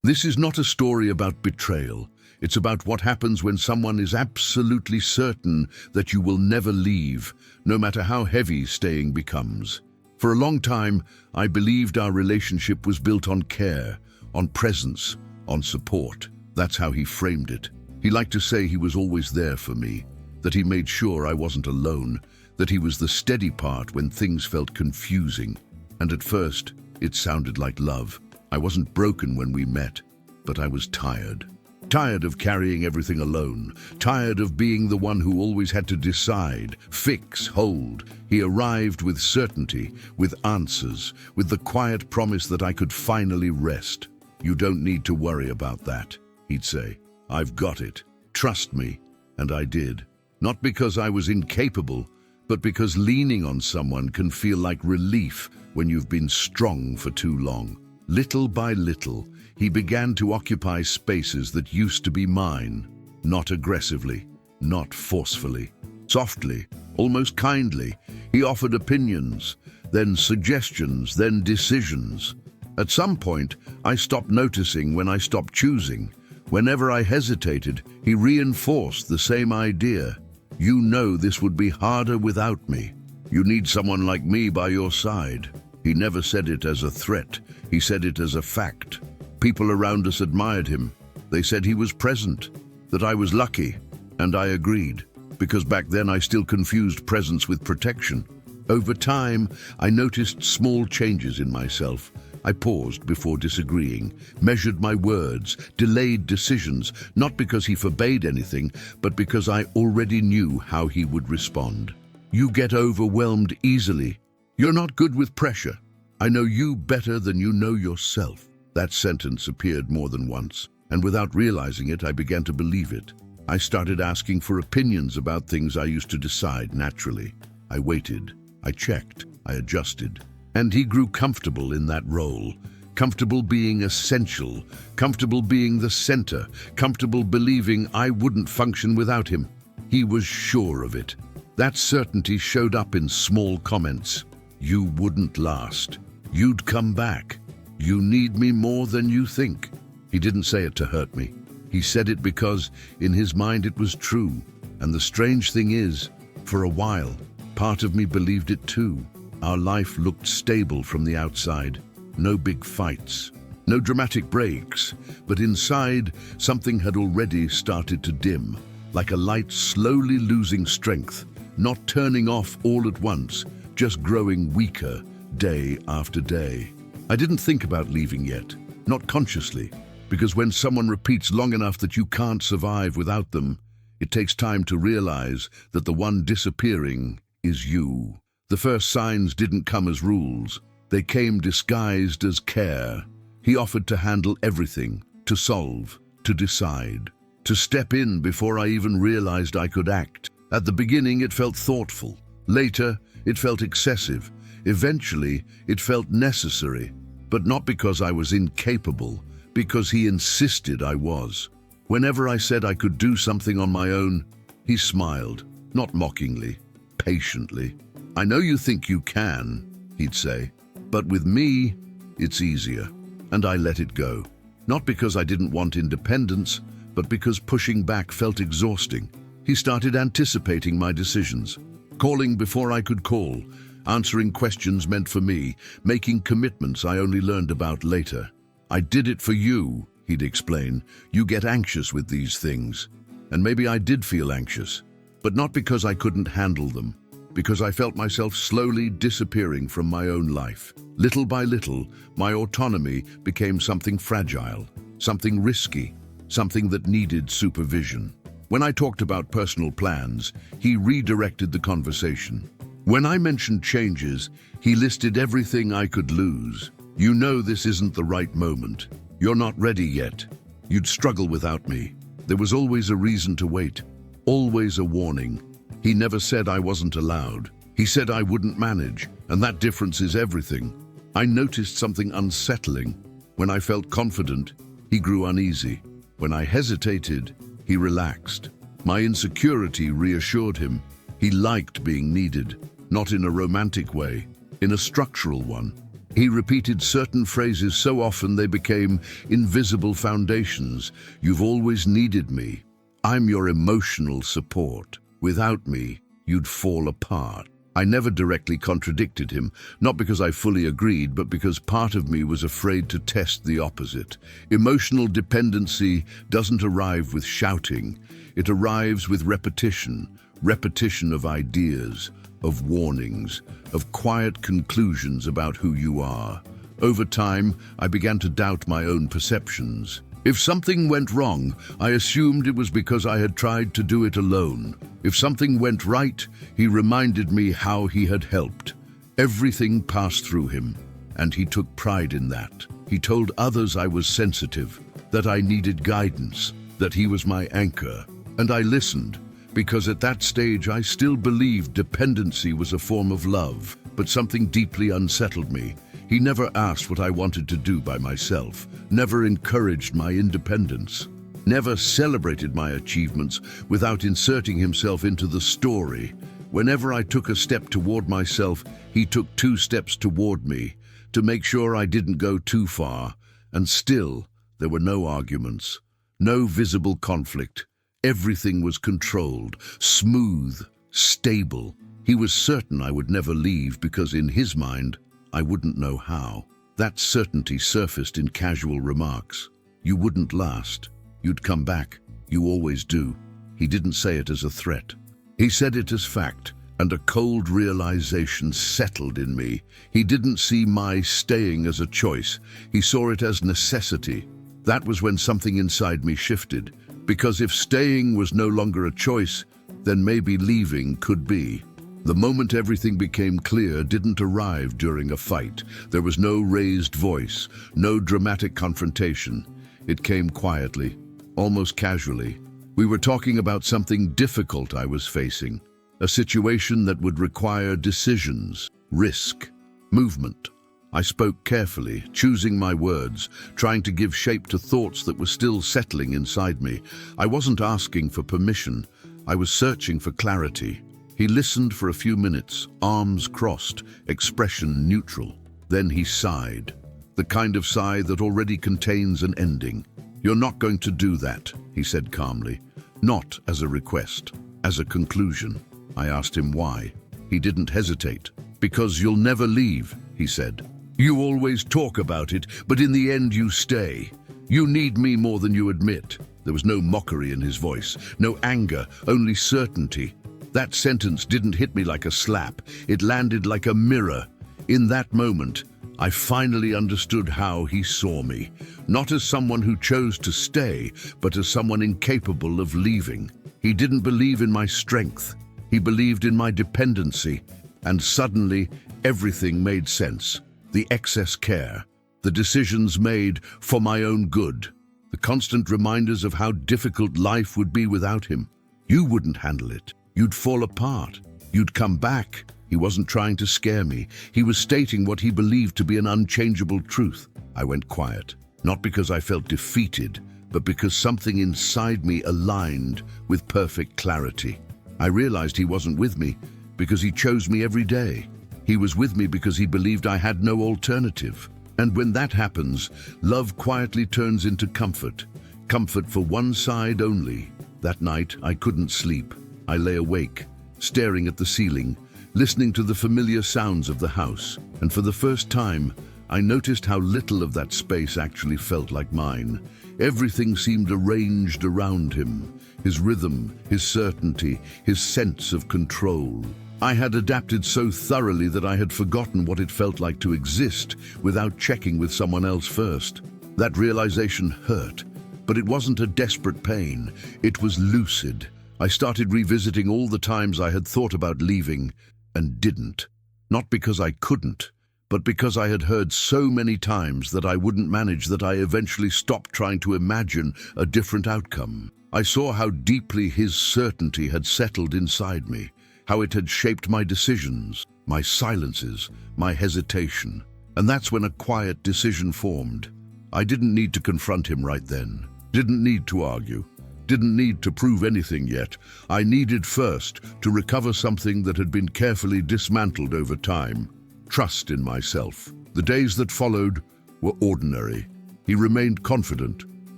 This is not a story about betrayal. It's about what happens when someone is absolutely certain that you will never leave, no matter how heavy staying becomes. For a long time, I believed our relationship was built on care, on presence, on support. That's how he framed it. He liked to say he was always there for me, that he made sure I wasn't alone, that he was the steady part when things felt confusing. And at first, it sounded like love. I wasn't broken when we met, but I was tired. Tired of carrying everything alone. Tired of being the one who always had to decide, fix, hold. He arrived with certainty, with answers, with the quiet promise that I could finally rest. "You don't need to worry about that," he'd say. "I've got it. Trust me." And I did. Not because I was incapable, but because leaning on someone can feel like relief when you've been strong for too long. Little by little, he began to occupy spaces that used to be mine. Not aggressively, not forcefully. Softly, almost kindly, he offered opinions, then suggestions, then decisions. At some point, I stopped noticing when I stopped choosing. Whenever I hesitated, he reinforced the same idea. "You know this would be harder without me. You need someone like me by your side." He never said it as a threat. He said it as a fact. People around us admired him. They said he was present, that I was lucky, and I agreed, because back then I still confused presence with protection. Over time, I noticed small changes in myself. I paused before disagreeing, measured my words, delayed decisions, not because he forbade anything, but because I already knew how he would respond. "You get overwhelmed easily. You're not good with pressure. I know you better than you know yourself." That sentence appeared more than once, and without realizing it, I began to believe it. I started asking for opinions about things I used to decide naturally. I waited, I checked, I adjusted. And he grew comfortable in that role, comfortable being essential, comfortable being the center, comfortable believing I wouldn't function without him. He was sure of it. That certainty showed up in small comments. "You wouldn't last. You'd come back. You need me more than you think." He didn't say it to hurt me. He said it because, in his mind, it was true. And the strange thing is, for a while, part of me believed it too. Our life looked stable from the outside. No big fights, no dramatic breaks, but inside, something had already started to dim, like a light slowly losing strength, not turning off all at once, just growing weaker day after day. I didn't think about leaving yet, not consciously, because when someone repeats long enough that you can't survive without them, it takes time to realize that the one disappearing is you. The first signs didn't come as rules. They came disguised as care. He offered to handle everything, to solve, to decide, to step in before I even realized I could act. At the beginning, it felt thoughtful. Later, it felt excessive. Eventually, it felt necessary, but not because I was incapable, because he insisted I was. Whenever I said I could do something on my own, he smiled, not mockingly, patiently. "I know you think you can," he'd say, "but with me, it's easier." And I let it go. Not because I didn't want independence, but because pushing back felt exhausting. He started anticipating my decisions, calling before I could call, answering questions meant for me, making commitments I only learned about later. "I did it for you," he'd explain. "You get anxious with these things." And maybe I did feel anxious, but not because I couldn't handle them, because I felt myself slowly disappearing from my own life. Little by little, my autonomy became something fragile, something risky, something that needed supervision. When I talked about personal plans, he redirected the conversation. When I mentioned changes, he listed everything I could lose. "You know this isn't the right moment. You're not ready yet. You'd struggle without me." There was always a reason to wait, always a warning. He never said I wasn't allowed. He said I wouldn't manage, and that difference is everything. I noticed something unsettling. When I felt confident, he grew uneasy. When I hesitated, he relaxed. My insecurity reassured him. He liked being needed, not in a romantic way, in a structural one. He repeated certain phrases so often they became invisible foundations. You've always needed me. I'm your emotional support. Without me, you'd fall apart. I never directly contradicted him, not because I fully agreed, but because part of me was afraid to test the opposite. Emotional dependency doesn't arrive with shouting. It arrives with repetition, repetition of ideas, of warnings, of quiet conclusions about who you are. Over time, I began to doubt my own perceptions. If something went wrong, I assumed it was because I had tried to do it alone. If something went right, he reminded me how he had helped. Everything passed through him, and he took pride in that. He told others I was sensitive, that I needed guidance, that he was my anchor. And I listened, because at that stage I still believed dependency was a form of love, but something deeply unsettled me. He never asked what I wanted to do by myself, never encouraged my independence, never celebrated my achievements without inserting himself into the story. Whenever I took a step toward myself, he took 2 steps toward me to make sure I didn't go too far. And still, there were no arguments, no visible conflict. Everything was controlled, smooth, stable. He was certain I would never leave because in his mind, I wouldn't know how. That certainty surfaced in casual remarks. You wouldn't last. You'd come back. You always do. He didn't say it as a threat. He said it as fact, and a cold realization settled in me. He didn't see my staying as a choice. He saw it as necessity. That was when something inside me shifted, because if staying was no longer a choice, then maybe leaving could be. The moment everything became clear didn't arrive during a fight. There was no raised voice, no dramatic confrontation. It came quietly, almost casually. We were talking about something difficult I was facing, a situation that would require decisions, risk, movement. I spoke carefully, choosing my words, trying to give shape to thoughts that were still settling inside me. I wasn't asking for permission. I was searching for clarity. He listened for a few minutes, arms crossed, expression neutral. Then he sighed, the kind of sigh that already contains an ending. You're not going to do that, he said calmly. Not as a request, as a conclusion. I asked him why. He didn't hesitate. Because you'll never leave, he said. You always talk about it, but in the end you stay. You need me more than you admit. There was no mockery in his voice, no anger, only certainty. That sentence didn't hit me like a slap. It landed like a mirror. In that moment, I finally understood how he saw me. Not as someone who chose to stay, but as someone incapable of leaving. He didn't believe in my strength. He believed in my dependency. And suddenly, everything made sense. The excess care, the decisions made for my own good, the constant reminders of how difficult life would be without him. You wouldn't handle it. You'd fall apart. You'd come back. He wasn't trying to scare me. He was stating what he believed to be an unchangeable truth. I went quiet, not because I felt defeated, but because something inside me aligned with perfect clarity. I realized he wasn't with me because he chose me every day. He was with me because he believed I had no alternative. And when that happens, love quietly turns into comfort. Comfort for one side only. That night, I couldn't sleep. I lay awake, staring at the ceiling, listening to the familiar sounds of the house. And for the first time, I noticed how little of that space actually felt like mine. Everything seemed arranged around him. His rhythm, his certainty, his sense of control. I had adapted so thoroughly that I had forgotten what it felt like to exist without checking with someone else first. That realization hurt, but it wasn't a desperate pain. It was lucid. I started revisiting all the times I had thought about leaving and didn't. Not because I couldn't, but because I had heard so many times that I wouldn't manage that I eventually stopped trying to imagine a different outcome. I saw how deeply his certainty had settled inside me, how it had shaped my decisions, my silences, my hesitation. And that's when a quiet decision formed. I didn't need to confront him right then, didn't need to argue. Didn't need to prove anything yet. I needed first to recover something that had been carefully dismantled over time. Trust in myself. The days that followed were ordinary. He remained confident,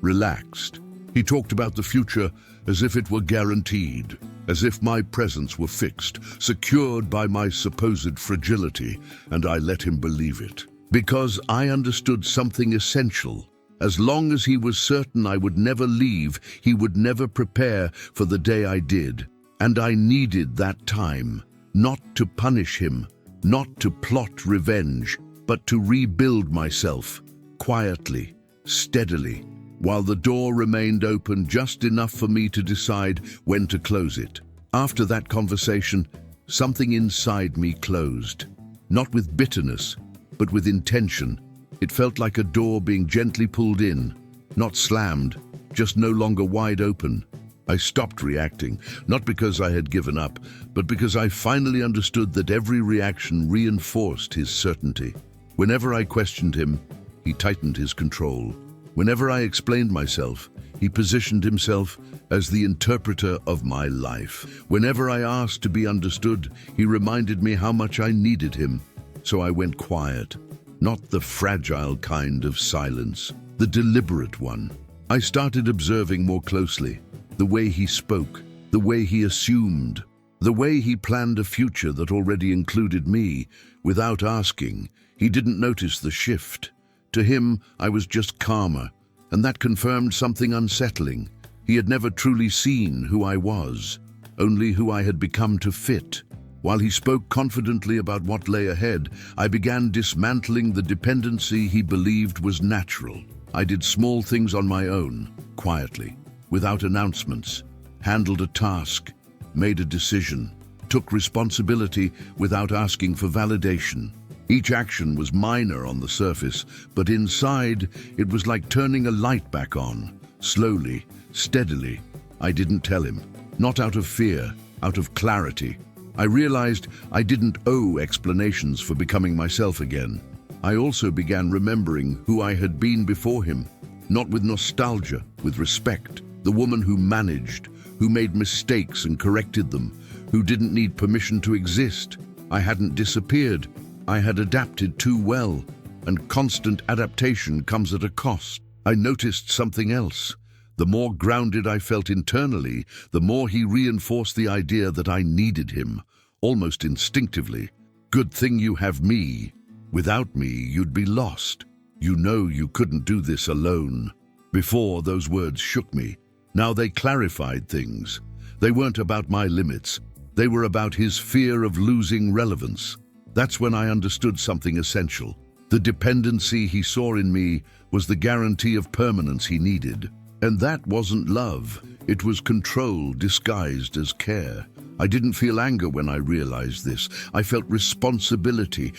relaxed. He talked about the future as if it were guaranteed, as if my presence were fixed, secured by my supposed fragility, and I let him believe it. Because I understood something essential. As long as he was certain I would never leave, he would never prepare for the day I did. And I needed that time, not to punish him, not to plot revenge, but to rebuild myself, quietly, steadily, while the door remained open just enough for me to decide when to close it. After that conversation, something inside me closed, not with bitterness, but with intention. It felt like a door being gently pulled in, not slammed, just no longer wide open. I stopped reacting, not because I had given up, but because I finally understood that every reaction reinforced his certainty. Whenever I questioned him, he tightened his control. Whenever I explained myself, he positioned himself as the interpreter of my life. Whenever I asked to be understood, he reminded me how much I needed him. So I went quiet, not the fragile kind of silence, the deliberate one. I started observing more closely the way he spoke, the way he assumed, the way he planned a future that already included me. Without asking, he didn't notice the shift. To him, I was just calmer, and that confirmed something unsettling. He had never truly seen who I was, only who I had become to fit. While he spoke confidently about what lay ahead, I began dismantling the dependency he believed was natural. I did small things on my own, quietly, without announcements, handled a task, made a decision, took responsibility without asking for validation. Each action was minor on the surface, but inside it was like turning a light back on, slowly, steadily. I didn't tell him, not out of fear, out of clarity. I realized I didn't owe explanations for becoming myself again. I also began remembering who I had been before him, not with nostalgia, with respect. The woman who managed, who made mistakes and corrected them, who didn't need permission to exist. I hadn't disappeared. I had adapted too well, and constant adaptation comes at a cost. I noticed something else. The more grounded I felt internally, the more he reinforced the idea that I needed him, almost instinctively. Good thing you have me. Without me, you'd be lost. You know you couldn't do this alone. Before, those words shook me. Now they clarified things. They weren't about my limits. They were about his fear of losing relevance. That's when I understood something essential. The dependency he saw in me was the guarantee of permanence he needed. And that wasn't love. It was control disguised as care. I didn't feel anger when I realized this. I felt responsibility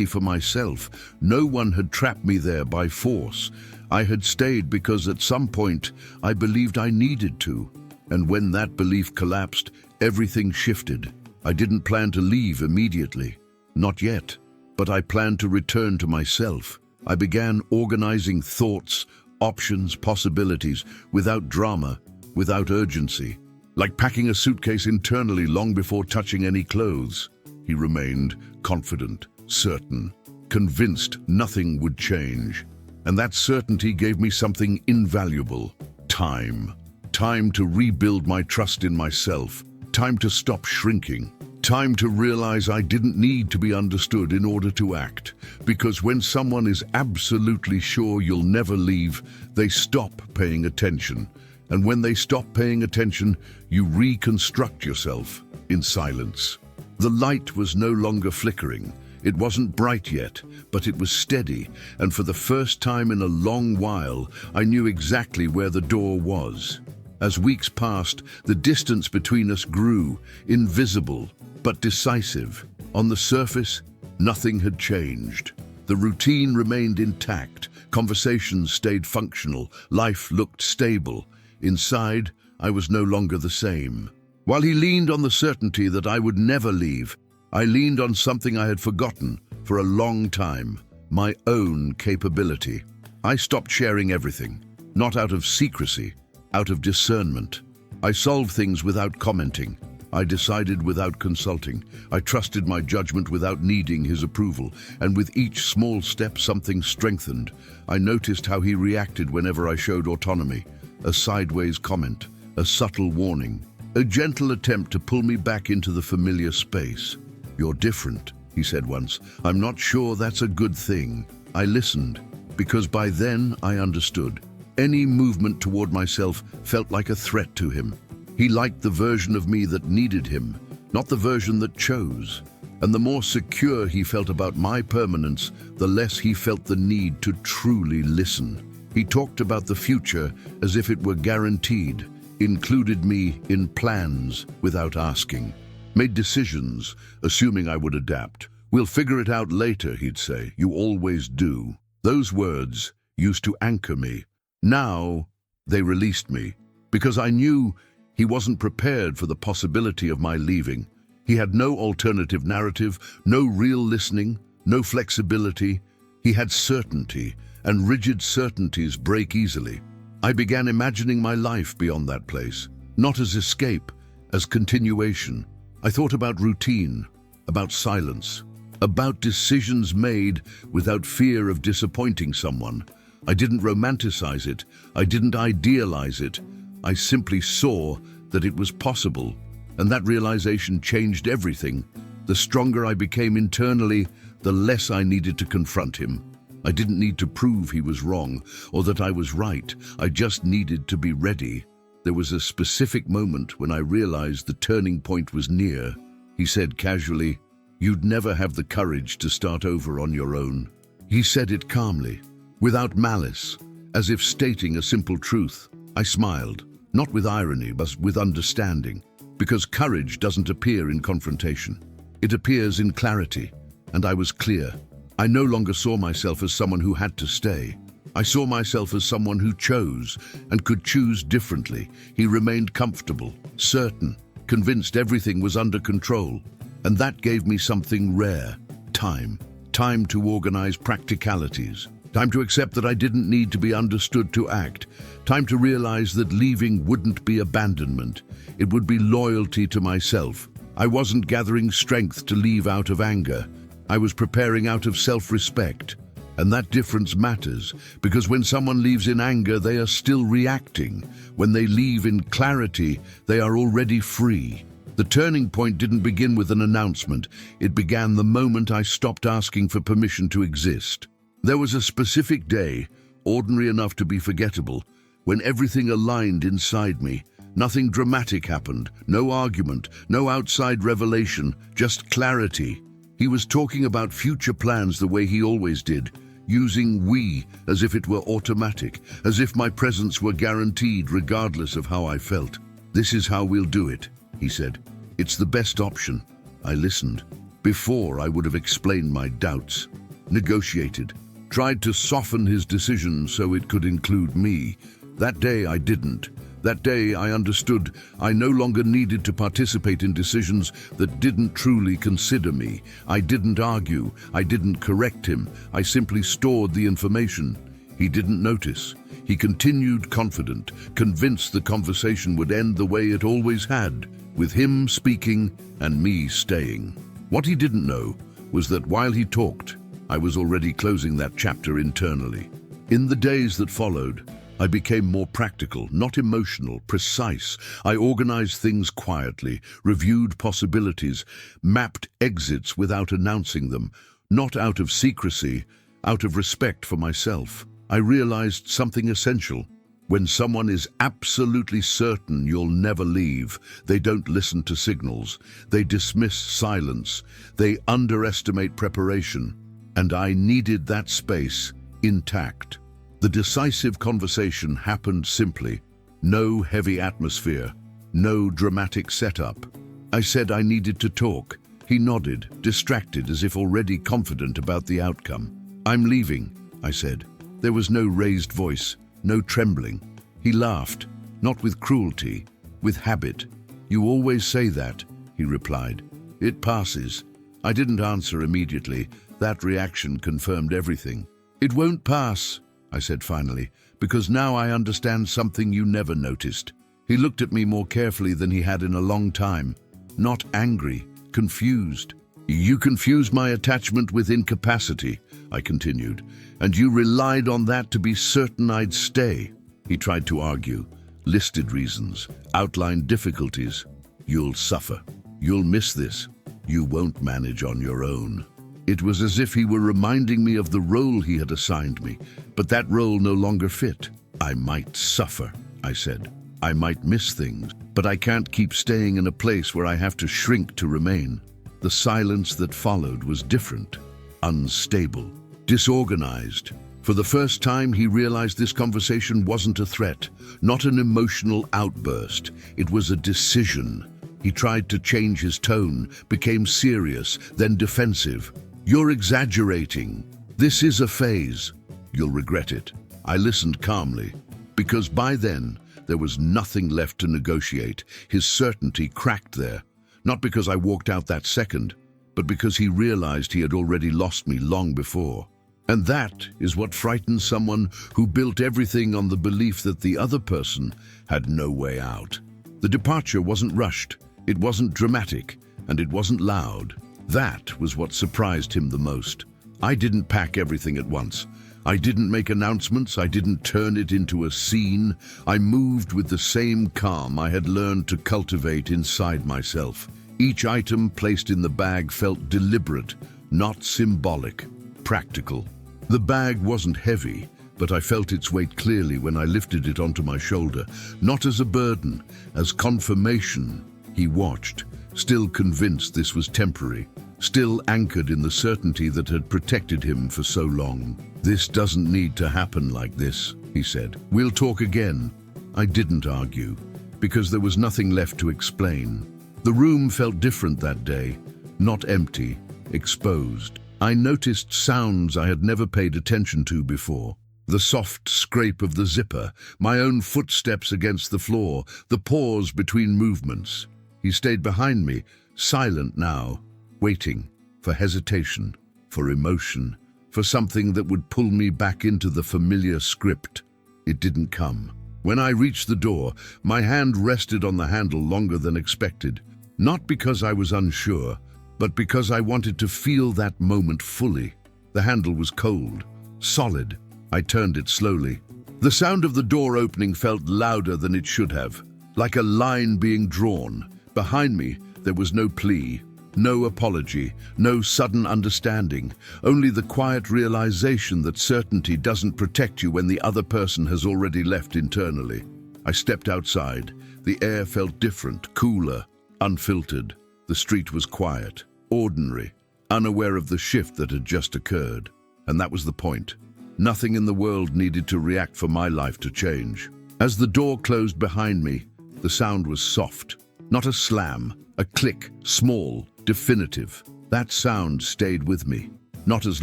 for myself. No one had trapped me there by force. I had stayed because at some point I believed I needed to. And when that belief collapsed, everything shifted. I didn't plan to leave immediately. Not yet. But I planned to return to myself. I began organizing thoughts, options, possibilities, without drama, without urgency. Like packing a suitcase internally long before touching any clothes. He remained confident, certain, convinced nothing would change. And that certainty gave me something invaluable. Time. Time to rebuild my trust in myself. Time to stop shrinking. Time to realize I didn't need to be understood in order to act. Because when someone is absolutely sure you'll never leave, they stop paying attention. And when they stop paying attention, you reconstruct yourself in silence. The light was no longer flickering. It wasn't bright yet, but it was steady, and for the first time in a long while, I knew exactly where the door was. As weeks passed, the distance between us grew, invisible, but decisive. On the surface, nothing had changed. The routine remained intact, conversations stayed functional, life looked stable. Inside, I was no longer the same. While he leaned on the certainty that I would never leave, I leaned on something I had forgotten for a long time, my own capability. I stopped sharing everything, not out of secrecy, out of discernment. I solved things without commenting. I decided without consulting. I trusted my judgment without needing his approval, and with each small step something strengthened. I noticed how he reacted whenever I showed autonomy. A sideways comment, a subtle warning, a gentle attempt to pull me back into the familiar space. "You're different," he said once. "I'm not sure that's a good thing." I listened, because by then I understood. Any movement toward myself felt like a threat to him. He liked the version of me that needed him, not the version that chose. And the more secure he felt about my permanence, the less he felt the need to truly listen. He talked about the future as if it were guaranteed, included me in plans without asking, made decisions, assuming I would adapt. "We'll figure it out later," he'd say. "You always do." Those words used to anchor me. Now they released me, because I knew he wasn't prepared for the possibility of my leaving. He had no alternative narrative, no real listening, no flexibility. He had certainty, and rigid certainties break easily. I began imagining my life beyond that place, not as escape, as continuation. I thought about routine, about silence, about decisions made without fear of disappointing someone. I didn't romanticize it. I didn't idealize it. I simply saw that it was possible, and that realization changed everything. The stronger I became internally, the less I needed to confront him. I didn't need to prove he was wrong or that I was right. I just needed to be ready. There was a specific moment when I realized the turning point was near. He said casually, "You'd never have the courage to start over on your own." He said it calmly, without malice, as if stating a simple truth. I smiled, not with irony, but with understanding, because courage doesn't appear in confrontation. It appears in clarity, and I was clear. I no longer saw myself as someone who had to stay. I saw myself as someone who chose and could choose differently. He remained comfortable, certain, convinced everything was under control. And that gave me something rare, time. Time to organize practicalities. Time to accept that I didn't need to be understood to act. Time to realize that leaving wouldn't be abandonment. It would be loyalty to myself. I wasn't gathering strength to leave out of anger. I was preparing out of self-respect. And that difference matters, because when someone leaves in anger, they are still reacting. When they leave in clarity, they are already free. The turning point didn't begin with an announcement. It began the moment I stopped asking for permission to exist. There was a specific day, ordinary enough to be forgettable, when everything aligned inside me. Nothing dramatic happened, no argument, no outside revelation, just clarity. He was talking about future plans the way he always did, using "we" as if it were automatic, as if my presence were guaranteed regardless of how I felt. "This is how we'll do it," he said. "It's the best option." I listened. Before, I would have explained my doubts, negotiated, tried to soften his decision so it could include me. That day I didn't. That day I understood I no longer needed to participate in decisions that didn't truly consider me. I didn't argue. I didn't correct him. I simply stored the information. He didn't notice. He continued confident, convinced the conversation would end the way it always had, with him speaking and me staying. What he didn't know was that while he talked, I was already closing that chapter internally. In the days that followed, I became more practical, not emotional, precise. I organized things quietly, reviewed possibilities, mapped exits without announcing them, not out of secrecy, out of respect for myself. I realized something essential. When someone is absolutely certain you'll never leave, they don't listen to signals. They dismiss silence. They underestimate preparation. And I needed that space intact. The decisive conversation happened simply. No heavy atmosphere, no dramatic setup. I said I needed to talk. He nodded, distracted as if already confident about the outcome. "I'm leaving," I said. There was no raised voice, no trembling. He laughed, not with cruelty, with habit. "You always say that," he replied. "It passes." I didn't answer immediately. That reaction confirmed everything. "It won't pass," I said finally, "because now I understand something you never noticed." He looked at me more carefully than he had in a long time. not angry, confused. You confused my attachment with incapacity, I continued, and you relied on that to be certain I'd stay. He tried to argue, listed reasons, outlined difficulties. You'll suffer. You'll miss this. You won't manage on your own. It was as if he were reminding me of the role he had assigned me, but that role no longer fit. I might suffer, I said. I might miss things, but I can't keep staying in a place where I have to shrink to remain. The silence that followed was different, unstable, disorganized. For the first time, he realized this conversation wasn't a threat, not an emotional outburst. It was a decision. He tried to change his tone, became serious, then defensive. You're exaggerating. This is a phase. You'll regret it. I listened calmly, because by then, there was nothing left to negotiate. His certainty cracked there, not because I walked out that second, but because he realized he had already lost me long before. And that is what frightens someone who built everything on the belief that the other person had no way out. The departure wasn't rushed, it wasn't dramatic, and it wasn't loud. That was what surprised him the most. I didn't pack everything at once. I didn't make announcements, I didn't turn it into a scene. I moved with the same calm I had learned to cultivate inside myself. Each item placed in the bag felt deliberate, not symbolic, practical. The bag wasn't heavy, but I felt its weight clearly when I lifted it onto my shoulder, not as a burden, as confirmation. He watched, still convinced this was temporary, still anchored in the certainty that had protected him for so long. This doesn't need to happen like this, he said. We'll talk again. I didn't argue, because there was nothing left to explain. The room felt different that day, not empty, exposed. I noticed sounds I had never paid attention to before. The soft scrape of the zipper, my own footsteps against the floor, the pause between movements. He stayed behind me, silent now, waiting for hesitation, for emotion, for something that would pull me back into the familiar script. It didn't come. When I reached the door, my hand rested on the handle longer than expected, not because I was unsure, but because I wanted to feel that moment fully. The handle was cold, solid. I turned it slowly. The sound of the door opening felt louder than it should have, like a line being drawn. Behind me, there was no plea, no apology, no sudden understanding, only the quiet realization that certainty doesn't protect you when the other person has already left internally. I stepped outside. The air felt different, cooler, unfiltered. The street was quiet, ordinary, unaware of the shift that had just occurred. And that was the point. Nothing in the world needed to react for my life to change. As the door closed behind me, the sound was soft. Not a slam, a click, small, definitive. That sound stayed with me, not as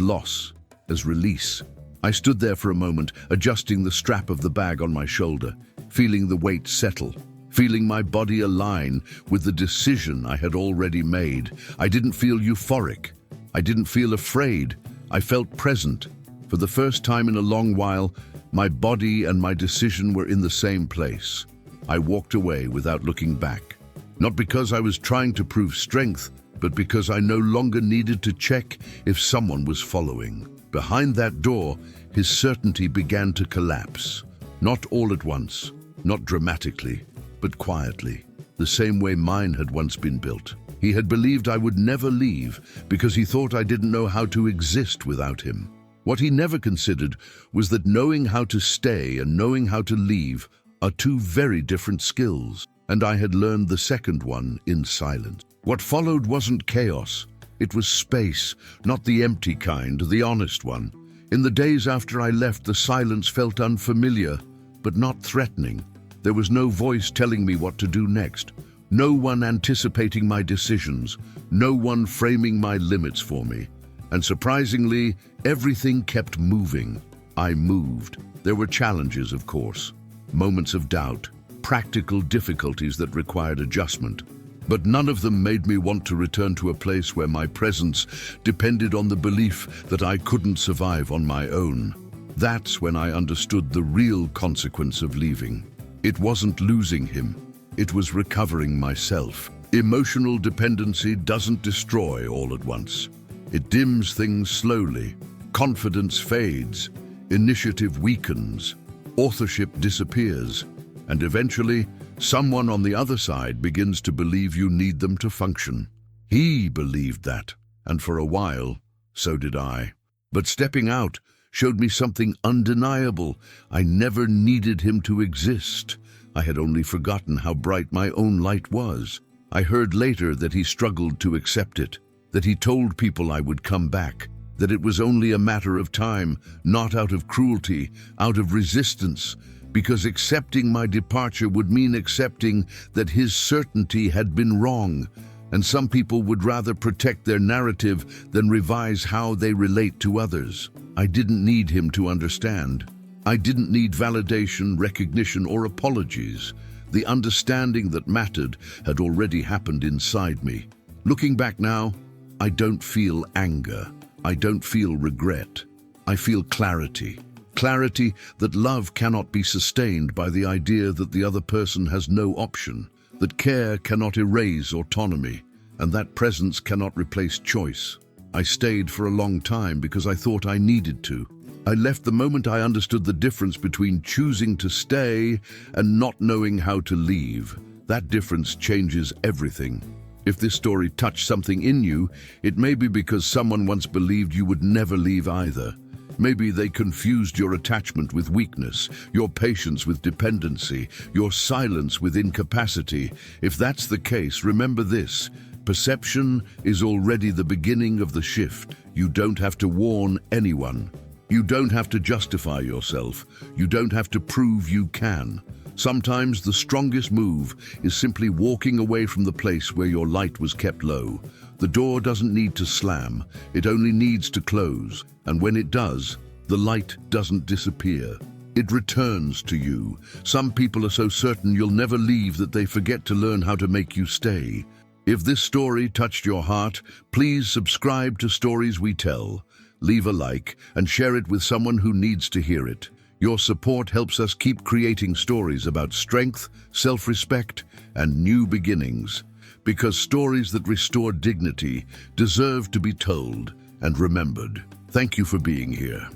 loss, as release. I stood there for a moment, adjusting the strap of the bag on my shoulder, feeling the weight settle, feeling my body align with the decision I had already made. I didn't feel euphoric. I didn't feel afraid. I felt present. For the first time in a long while, my body and my decision were in the same place. I walked away without looking back. Not because I was trying to prove strength, but because I no longer needed to check if someone was following. Behind that door, his certainty began to collapse. Not all at once, not dramatically, but quietly, the same way mine had once been built. He had believed I would never leave because he thought I didn't know how to exist without him. What he never considered was that knowing how to stay and knowing how to leave are two very different skills, and I had learned the second one in silence. What followed wasn't chaos. It was space, not the empty kind, the honest one. In the days after I left, the silence felt unfamiliar, but not threatening. There was no voice telling me what to do next. No one anticipating my decisions. No one framing my limits for me. And surprisingly, everything kept moving. I moved. There were challenges, of course. Moments of doubt. Practical difficulties that required adjustment. But none of them made me want to return to a place where my presence depended on the belief that I couldn't survive on my own. That's when I understood the real consequence of leaving. It wasn't losing him. It was recovering myself. Emotional dependency doesn't destroy all at once. It dims things slowly. Confidence fades. Initiative weakens. Authorship disappears. And eventually, someone on the other side begins to believe you need them to function. He believed that, and for a while, so did I. But stepping out showed me something undeniable. I never needed him to exist. I had only forgotten how bright my own light was. I heard later that he struggled to accept it, that he told people I would come back, that it was only a matter of time, not out of cruelty, out of resistance, because accepting my departure would mean accepting that his certainty had been wrong, and some people would rather protect their narrative than revise how they relate to others. I didn't need him to understand. I didn't need validation, recognition, or apologies. The understanding that mattered had already happened inside me. Looking back now, I don't feel anger. I don't feel regret. I feel clarity. Clarity that love cannot be sustained by the idea that the other person has no option, that care cannot erase autonomy, and that presence cannot replace choice. I stayed for a long time because I thought I needed to. I left the moment I understood the difference between choosing to stay and not knowing how to leave. That difference changes everything. If this story touched something in you, it may be because someone once believed you would never leave either. Maybe they confused your attachment with weakness, your patience with dependency, your silence with incapacity. If that's the case, remember this: perception is already the beginning of the shift. You don't have to warn anyone. You don't have to justify yourself. You don't have to prove you can. Sometimes the strongest move is simply walking away from the place where your light was kept low. The door doesn't need to slam, it only needs to close. And when it does, the light doesn't disappear. It returns to you. Some people are so certain you'll never leave that they forget to learn how to make you stay. If this story touched your heart, please subscribe to Stories We Tell. Leave a like and share it with someone who needs to hear it. Your support helps us keep creating stories about strength, self-respect, and new beginnings. Because stories that restore dignity deserve to be told and remembered. Thank you for being here.